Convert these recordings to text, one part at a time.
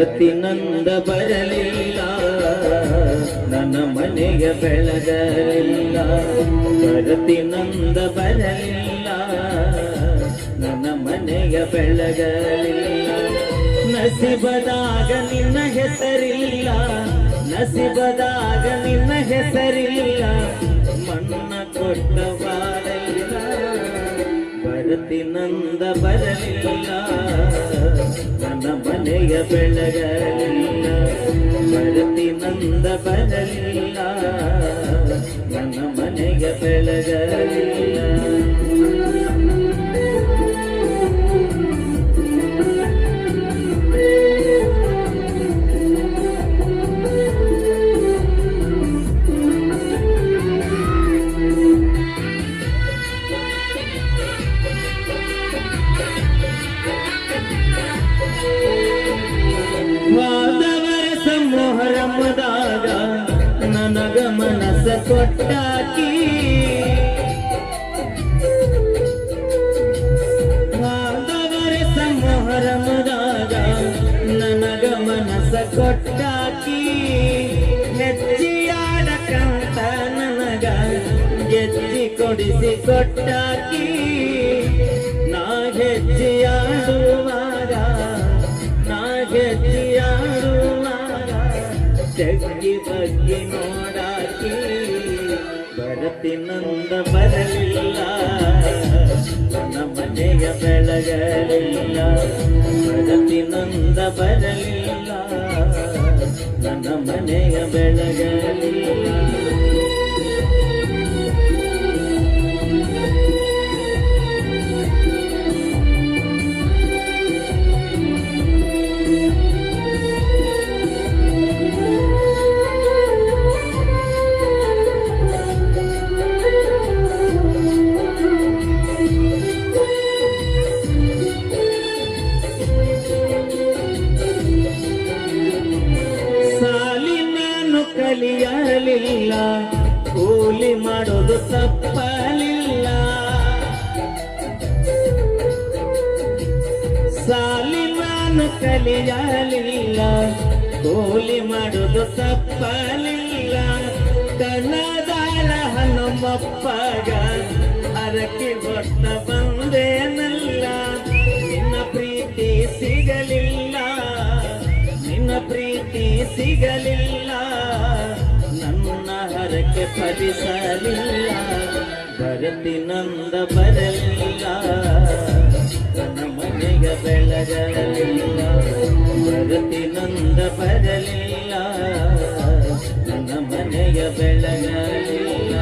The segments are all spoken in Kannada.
ಭರತಿನಂದ ಬರಲಿಲ್ಲ, ನನ್ನ ಮನೆಯ ಬೆಳಗಲಿಲ್ಲ. ಭರತಿನಂದ ಬರಲಿಲ್ಲ, ನನ್ನ ಮನೆಯ ಬೆಳಗಲಿಲ್ಲ. ನಸಿಬದಾಗ ನಿನ್ನ ಹೆಸರಿಲ್ಲ, ನಸಿಬದಾಗ ನಿನ್ನ ಹೆಸರಿಲ್ಲ, ಮಣ್ಣ ಕೊಟ್ಟ ಬಾರಲಿಲ್ಲ. ಭರತಿನಂದ ಬರಲಿಲ್ಲ, ನನ್ನ ಮನೆಯ ಬೆಳಗಲಿಲ್ಲ. ಭರತಿನಂದ ಬರಲಿಲ್ಲ, ನನ್ನ ಮನೆಯ ಬೆಳಗಲಿಲ್ಲ. ಮೊಹರಮದಾಗ ನನಗ ಮನಸ ಕೊಟ್ಟಾಕಿ, ವಾದವರಸ ಮೊಹರಮದಾಗ ನನಗ ಮನಸ ಕೊಟ್ಟಾಕಿ. ಹೆಜ್ಜಿಯಾಡಕಂತ ನನಗ ಗೆಜ್ಜಿ ಕೊಡಿಸಿ ಕೊಟ್ಟಾಕಿ. ನಾ ಹೆಜ್ಜಿಯಾಡುವಾಗ, ನಾ ಹೆಜ್ಜಿಯಾಡುವಾಗ ಜಗ್ಗಿ ಬಗ್ಗಿ ನೋಡಾಕಿ. ಭರತಿನಂದ ಬರಲಿಲ್ಲ, ನನ್ನ ಮನೆಯ ಬೆಳಗಲಿಲ್ಲ. ಭರತಿನಂದ ಬರಲಿಲ್ಲ, ನನ್ನ ಮನೆಯ ಬೆಳಗಲಿಲ್ಲ. ಕಲಿಯಲಿಲ್ಲ, ಕೂಲಿ ಮಾಡೋದು ತಪ್ಪಲಿಲ್ಲ. ಸಾಲಿ ನಾನು ಕಲಿಯಲಿಲ್ಲ, ಕೂಲಿ ಮಾಡೋದು ತಪ್ಪಲಿಲ್ಲ. ಕನ್ನದಾಳ ಹನುಮಪ್ಪಗ ಅರಕಿ ಹೊತ್ತ ಬಂದೇನಲ್ಲ. ನಿನ್ನ ಪ್ರೀತಿ ಸಿಗಲಿಲ್ಲ, ನಿನ್ನ ಪ್ರೀತಿ ಸಿಗಲಿಲ್ಲ, ನನ್ನ ಹರಕೆ ಫಲಿಸಲಿಲ್ಲ. ಭರತಿನಂದ ಬರಲಿಲ್ಲ, ನನ್ನ ಮನೆಯ ಬೆಳಗಲಿಲ್ಲ. ಭರತಿನಂದ ಬರಲಿಲ್ಲ, ನನ್ನ ಮನೆಯ ಬೆಳಗಲಿಲ್ಲ.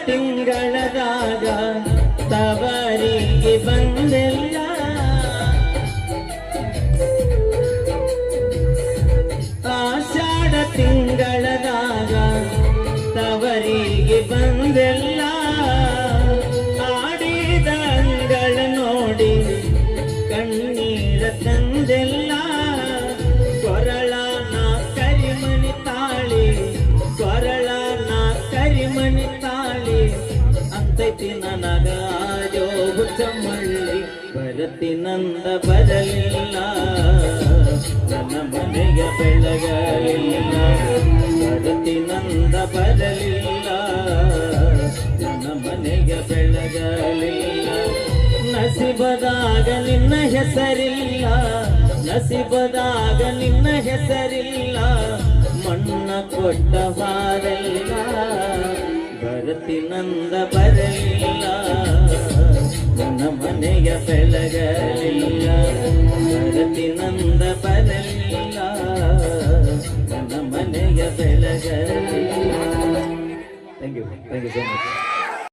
ತಿಂಗಳದಾಗ ತವರಿಗೆ ಬಂದಿಲ್ಲ, ಆಷಾಢ ತಿಂಗಳದಾಗ ತವರಿಗೆ ಬಂದಿಲ್ಲ. ಆಡಿದ ಅಂಗಳ ನೋಡಿ ಕಣ್ಣೀರ ತಂದಿಲ್ಲ. ಕೊರಳನ ಕರಿಮಣಿ ತಾಳಿ, ಕೊರಳನ ಕರಿಮಣಿ ತಾಳಿ ಅಂತೈತಿ ನನಗ ಆಜೋ ಹುಚ್ಚಮಳ್ಳಿ. ಭರತಿನಂದ ಬರಲಿಲ್ಲ, ನನ್ನ ಮನೆಯ ಬೆಳಗಲಿಲ್ಲ. ಭರತಿನಂದ ಬರಲಿಲ್ಲ, ನನ್ನ ಮನೆಯ ಬೆಳಗಲಿಲ್ಲ. ನಸಿಬದಾಗ ನಿನ್ನ ಹೆಸರಿಲ್ಲ, ನಸಿಬದಾಗ ನಿನ್ನ ಹೆಸರಿಲ್ಲ, ಮಣ್ಣ ಕೊಟ್ಟ ಬಾರಲಿಲ್ಲ. ಭರತಿನಂದ ಬರಲಿಲ್ಲ, ನನ್ನ ಮನೆಯ ಬೆಳಗಲಿಲ್ಲ. ಭರತಿನಂದ ಬರಲಿಲ್ಲ, ನನ್ನ ಮನೆಯ ಬೆಳಗಲಿಲ್ಲ. Thank you so much.